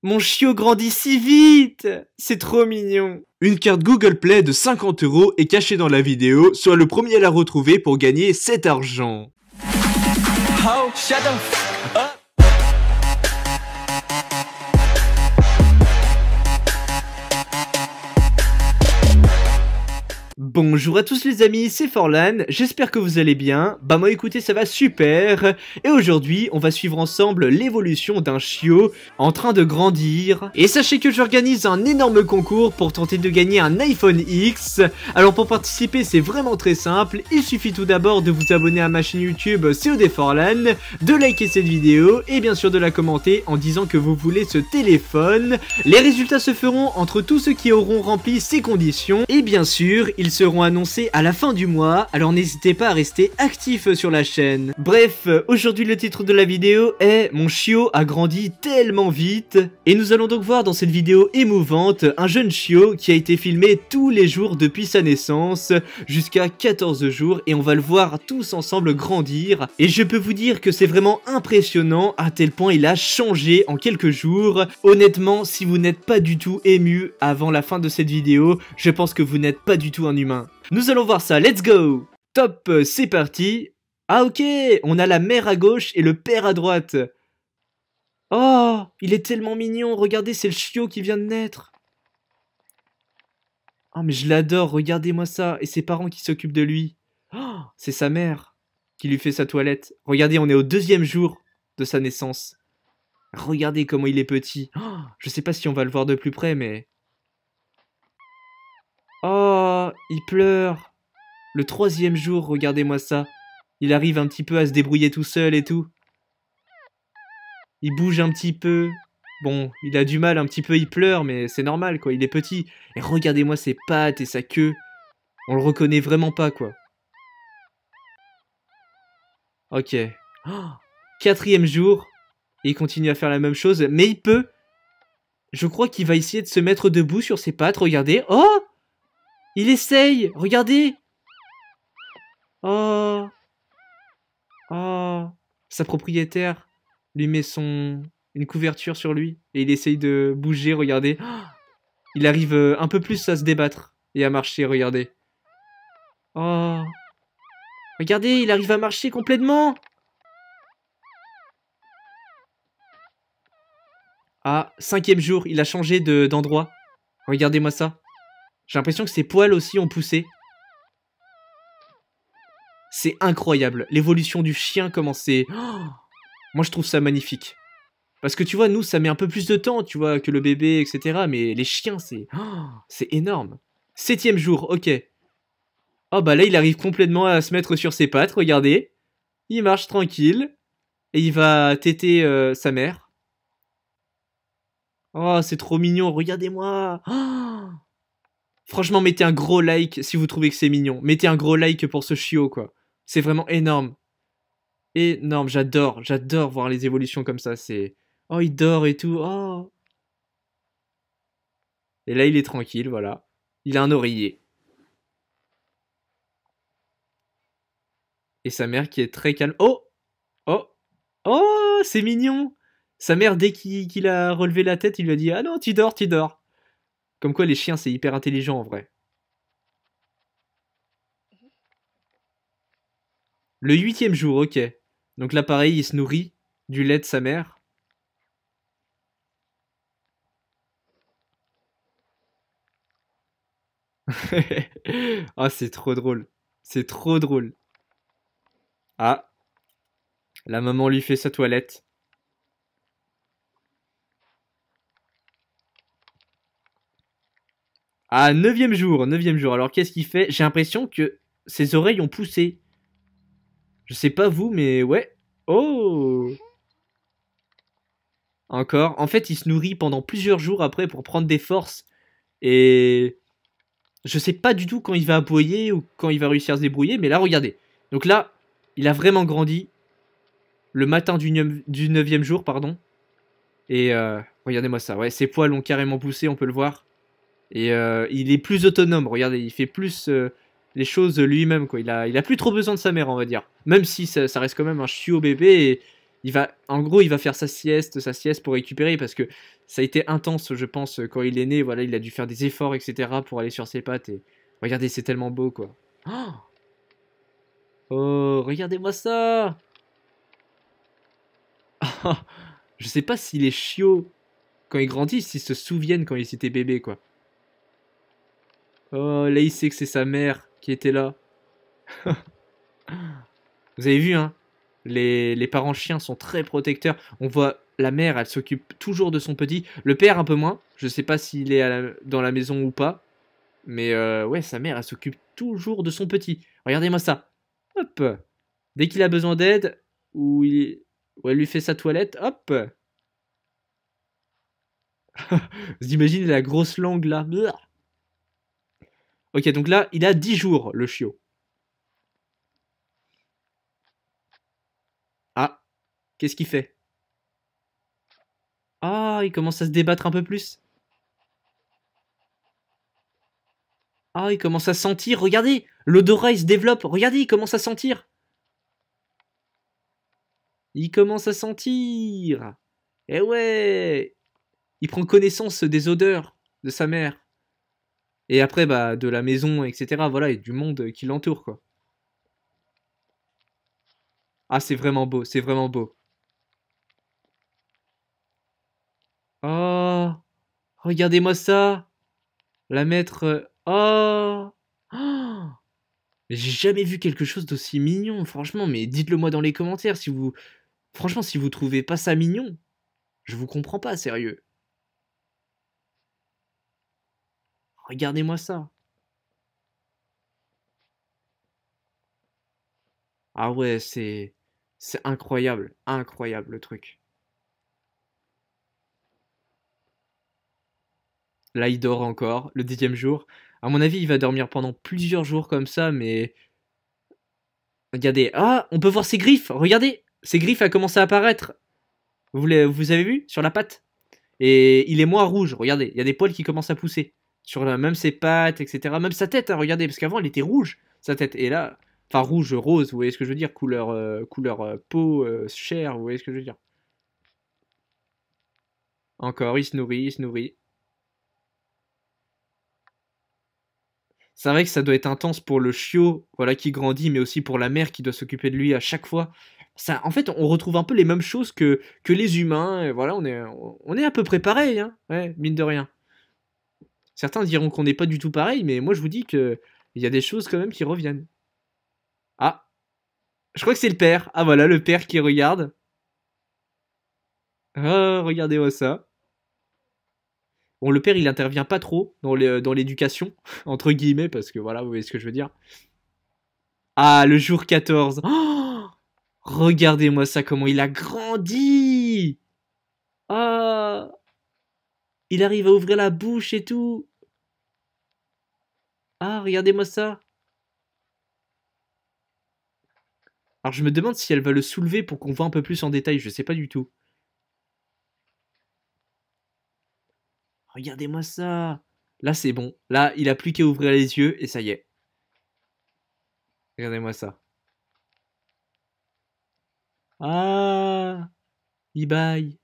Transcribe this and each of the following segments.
Mon chiot grandit si vite! C'est trop mignon. Une carte Google Play de 50 € est cachée dans la vidéo, sois le premier à la retrouver pour gagner cet argent. Oh, shut the f up. Bonjour à tous les amis, c'est Forlan, j'espère que vous allez bien. Bah moi écoutez, ça va super. Et aujourd'hui, on va suivre ensemble l'évolution d'un chiot en train de grandir. Et sachez que j'organise un énorme concours pour tenter de gagner un iPhone X. Alors pour participer, c'est vraiment très simple. Il suffit tout d'abord de vous abonner à ma chaîne YouTube COD Forlan, de liker cette vidéo et bien sûr de la commenter en disant que vous voulez ce téléphone. Les résultats se feront entre tous ceux qui auront rempli ces conditions. Et bien sûr, ils seront annoncés à la fin du mois, alors n'hésitez pas à rester actif sur la chaîne. Bref, aujourd'hui le titre de la vidéo est « Mon chiot a grandi tellement vite » et nous allons donc voir dans cette vidéo émouvante un jeune chiot qui a été filmé tous les jours depuis sa naissance jusqu'à 14 jours et on va le voir tous ensemble grandir. Et je peux vous dire que c'est vraiment impressionnant à tel point il a changé en quelques jours. Honnêtement, si vous n'êtes pas du tout ému avant la fin de cette vidéo, je pense que vous n'êtes pas du tout un humain. Nous allons voir ça, let's go! Top, c'est parti. Ah ok, on a la mère à gauche et le père à droite. Oh, il est tellement mignon, regardez, c'est le chiot qui vient de naître. Oh mais je l'adore, regardez-moi ça, et ses parents qui s'occupent de lui. Oh, c'est sa mère qui lui fait sa toilette. Regardez, on est au 2e jour de sa naissance. Regardez comment il est petit. Oh, je sais pas si on va le voir de plus près, mais... Oh, il pleure. Le 3e jour, regardez-moi ça. Il arrive un petit peu à se débrouiller tout seul et tout. Il bouge un petit peu. Bon, il a du mal un petit peu, il pleure, mais c'est normal, quoi. Il est petit. Et regardez-moi ses pattes et sa queue. On le reconnaît vraiment pas, quoi. Ok. Oh, 4e jour. Et il continue à faire la même chose. Mais il peut. Je crois qu'il va essayer de se mettre debout sur ses pattes. Regardez. Oh! Il essaye. Regardez. Oh. Oh. Sa propriétaire lui met une couverture sur lui. Et il essaye de bouger, regardez. Oh. Il arrive un peu plus à se débattre. Et à marcher, regardez. Oh. Regardez, il arrive à marcher complètement. Ah, 5e jour, il a changé d'endroit. Regardez-moi ça. J'ai l'impression que ses poils aussi ont poussé. C'est incroyable. L'évolution du chien, comment c'est... Oh, moi, je trouve ça magnifique. Parce que tu vois, nous, ça met un peu plus de temps, tu vois, que le bébé, etc. Mais les chiens, c'est énorme. 7e jour, ok. Oh, bah là, il arrive complètement à se mettre sur ses pattes, regardez. Il marche tranquille. Et il va téter sa mère. Oh, c'est trop mignon, regardez-moi. Oh, franchement, mettez un gros like si vous trouvez que c'est mignon. Mettez un gros like pour ce chiot, quoi. C'est vraiment énorme. Énorme, j'adore voir les évolutions comme ça. C'est... Oh, il dort et tout. Oh. Et là, il est tranquille, voilà. Il a un oreiller. Et sa mère qui est très calme. Oh! Oh! Oh, c'est mignon! Sa mère, dès qu'il a relevé la tête, il lui a dit « Ah non, tu dors, tu dors !» Comme quoi, les chiens, c'est hyper intelligent, en vrai. Le 8e jour, ok. Donc là, pareil, il se nourrit du lait de sa mère. Ah, c'est trop drôle. C'est trop drôle. Ah. La maman lui fait sa toilette. Ah, 9e jour, 9e jour. Alors, qu'est-ce qu'il fait? J'ai l'impression que ses oreilles ont poussé. Je sais pas vous, mais ouais. Oh! Encore. En fait, il se nourrit pendant plusieurs jours après pour prendre des forces. Et je sais pas du tout quand il va aboyer ou quand il va réussir à se débrouiller. Mais là, regardez. Donc là, il a vraiment grandi. Le matin du 9e jour, pardon. Et regardez-moi ça. Ouais, ses poils ont carrément poussé, on peut le voir. Et il est plus autonome. Regardez, il fait plus les choses lui-même, quoi. Il a plus trop besoin de sa mère, on va dire. Même si ça reste quand même un chiot bébé. Et En gros, il va faire sa sieste pour récupérer parce que ça a été intense, je pense, quand il est né. Voilà, il a dû faire des efforts, etc. pour aller sur ses pattes. Et regardez, c'est tellement beau, quoi. Oh, oh, regardez-moi ça! Je sais pas si les chiots, quand ils grandissent, ils se souviennent quand ils étaient bébés, quoi. Oh, là, il sait que c'est sa mère qui était là. Vous avez vu, hein? Les parents chiens sont très protecteurs. On voit la mère, elle s'occupe toujours de son petit. Le père, un peu moins. Je sais pas s'il est dans la maison ou pas. Mais ouais, sa mère, elle s'occupe toujours de son petit. Regardez-moi ça. Hop. Dès qu'il a besoin d'aide, ou elle lui fait sa toilette, hop. Vous imaginez la grosse langue là. Blah. Ok, donc là, il a 10 jours, le chiot. Ah, qu'est-ce qu'il fait? Ah, il commence à se débattre un peu plus. Ah, il commence à sentir. Regardez, l'odorat il se développe. Regardez, il commence à sentir. Il commence à sentir. Eh ouais, il prend connaissance des odeurs de sa mère. Et après, bah, de la maison, etc. Voilà, et du monde qui l'entoure, quoi. Ah, c'est vraiment beau, c'est vraiment beau. Oh, regardez-moi ça. La maître. Oh. Oh. Mais j'ai jamais vu quelque chose d'aussi mignon, franchement. Mais dites-le moi dans les commentaires si vous. Franchement, si vous trouvez pas ça mignon, je vous comprends pas, sérieux. Regardez-moi ça. Ah ouais, c'est incroyable, incroyable le truc. Là, il dort encore, le 10e jour. À mon avis, il va dormir pendant plusieurs jours comme ça, mais regardez. Ah, on peut voir ses griffes. Regardez, ses griffes a commencé à apparaître. Vous avez vu sur la patte? Et il est moins rouge. Regardez, il y a des poils qui commencent à pousser sur même ses pattes, etc. Même sa tête, hein, regardez, parce qu'avant elle était rouge sa tête. Et là, enfin rouge, rose, vous voyez ce que je veux dire, couleur peau, chair, vous voyez ce que je veux dire. Encore, il se nourrit, il se nourrit. C'est vrai que ça doit être intense pour le chiot, voilà, qui grandit, mais aussi pour la mère qui doit s'occuper de lui à chaque fois. Ça, en fait, on retrouve un peu les mêmes choses que les humains. Et voilà, on est à peu près pareil, hein, ouais, mine de rien. Certains diront qu'on n'est pas du tout pareil, mais moi je vous dis que il y a des choses quand même qui reviennent. Ah, je crois que c'est le père. Ah voilà, le père qui regarde. Ah, regardez-moi ça. Bon, le père, il intervient pas trop dans l'éducation, entre guillemets, parce que voilà, vous voyez ce que je veux dire. Ah, le jour 14. Oh, regardez-moi ça, comment il a grandi. Ah, il arrive à ouvrir la bouche et tout. Ah, regardez-moi ça. Alors je me demande si elle va le soulever pour qu'on voit un peu plus en détail, je sais pas du tout. Regardez-moi ça. Là, c'est bon. Là, il a plus qu'à ouvrir les yeux et ça y est. Regardez-moi ça. Ah, il baille.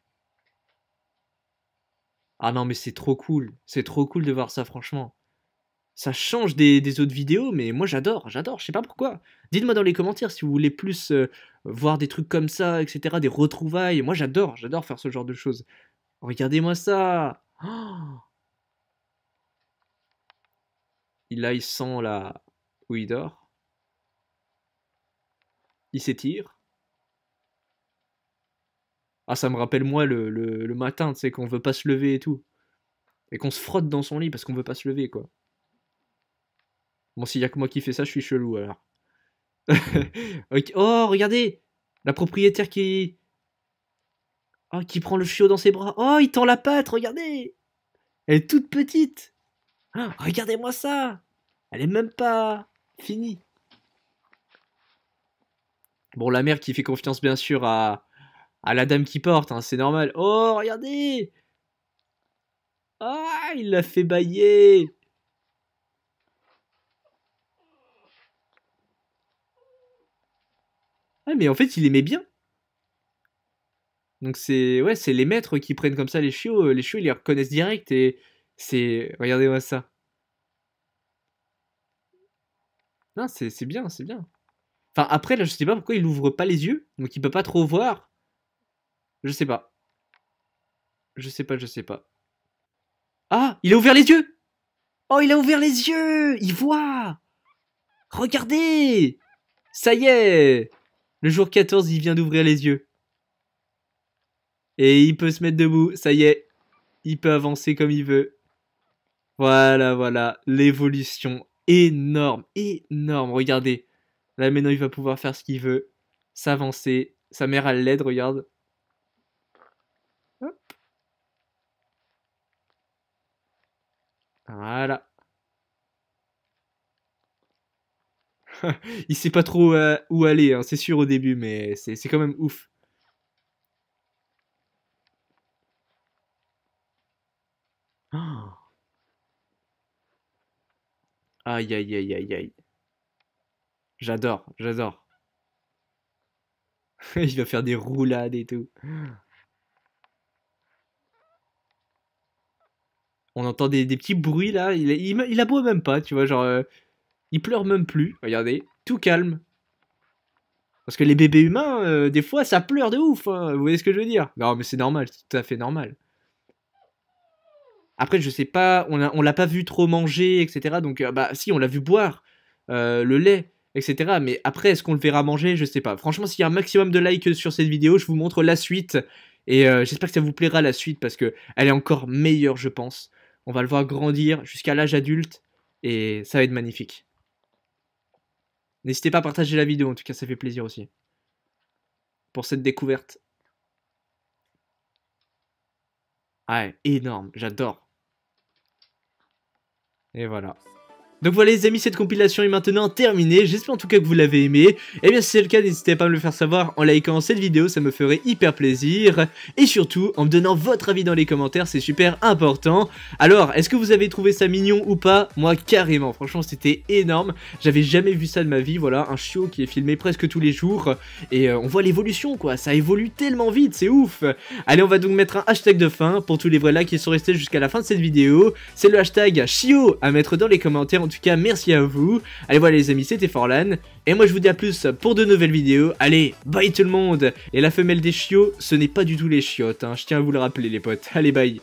Ah non, mais c'est trop cool. C'est trop cool de voir ça, franchement. Ça change des autres vidéos, mais moi j'adore, j'adore, je sais pas pourquoi. Dites-moi dans les commentaires si vous voulez plus voir des trucs comme ça, etc., des retrouvailles. Moi j'adore, j'adore faire ce genre de choses. Regardez-moi ça. Oh, là, il sent là où il dort. Il s'étire. Ah, ça me rappelle moi le matin, tu sais, qu'on veut pas se lever et tout. Et qu'on se frotte dans son lit parce qu'on veut pas se lever, quoi. Bon, s'il y a que moi qui fais ça, je suis chelou alors. Ok. Oh, regardez! La propriétaire qui prend le chiot dans ses bras. Oh, il tend la patte, regardez! Elle est toute petite. Ah, regardez-moi ça! Elle est même pas finie. Bon, la mère qui fait confiance bien sûr à la dame qui porte, hein, c'est normal. Oh, regardez! Ah, il l'a fait bailler! Ah, mais en fait, il aimait bien. Donc c'est ouais, c'est les maîtres qui prennent comme ça les chiots. Les chiots, ils les reconnaissent direct et c'est... Regardez-moi ça. Non, c'est bien, c'est bien. Enfin, après, là, je sais pas pourquoi il ouvre pas les yeux. Donc il peut pas trop voir. Je sais pas. Je sais pas, je sais pas. Ah, il a ouvert les yeux! Oh, il a ouvert les yeux! Il voit! Regardez! Ça y est! Le jour 14, il vient d'ouvrir les yeux. Et il peut se mettre debout, ça y est. Il peut avancer comme il veut. Voilà, voilà. L'évolution énorme, énorme. Regardez. Là, maintenant, il va pouvoir faire ce qu'il veut. S'avancer. Sa mère, elle l'aide, regarde. Hop. Voilà. Il sait pas trop où aller, hein, c'est sûr au début, mais c'est quand même ouf. Oh. Aïe, aïe, aïe, aïe, aïe. J'adore, j'adore. Il va faire des roulades et tout. On entend des petits bruits là. Il aboie même pas, tu vois. Genre, il pleure même plus. Regardez, tout calme. Parce que les bébés humains, des fois, ça pleure de ouf. Hein, vous voyez ce que je veux dire? Non, mais c'est normal, c'est tout à fait normal. Après, je sais pas, on l'a pas vu trop manger, etc. Donc, bah, si, on l'a vu boire le lait, etc. Mais après, est-ce qu'on le verra manger? Je sais pas. Franchement, s'il y a un maximum de likes sur cette vidéo, je vous montre la suite. Et j'espère que ça vous plaira la suite parce que elle est encore meilleure, je pense. On va le voir grandir jusqu'à l'âge adulte et ça va être magnifique. N'hésitez pas à partager la vidéo, en tout cas, ça fait plaisir aussi. Pour cette découverte. Ouais, énorme, j'adore. Et voilà. Donc voilà les amis, cette compilation est maintenant terminée, j'espère en tout cas que vous l'avez aimé. Et bien si c'est le cas, n'hésitez pas à me le faire savoir en likant cette vidéo, ça me ferait hyper plaisir. Et surtout, en me donnant votre avis dans les commentaires, c'est super important. Alors, est-ce que vous avez trouvé ça mignon ou pas? Moi carrément, franchement c'était énorme. J'avais jamais vu ça de ma vie, voilà, un chiot qui est filmé presque tous les jours. Et on voit l'évolution quoi, ça évolue tellement vite, c'est ouf. Allez, on va donc mettre un hashtag de fin pour tous les vrais là qui sont restés jusqu'à la fin de cette vidéo. C'est le hashtag chiot à mettre dans les commentaires. En tout cas, merci à vous. Allez, voilà les amis, c'était Forlan. Et moi, je vous dis à plus pour de nouvelles vidéos. Allez, bye tout le monde. Et la femelle des chiots, ce n'est pas du tout les chiottes, hein. Je tiens à vous le rappeler, les potes. Allez, bye.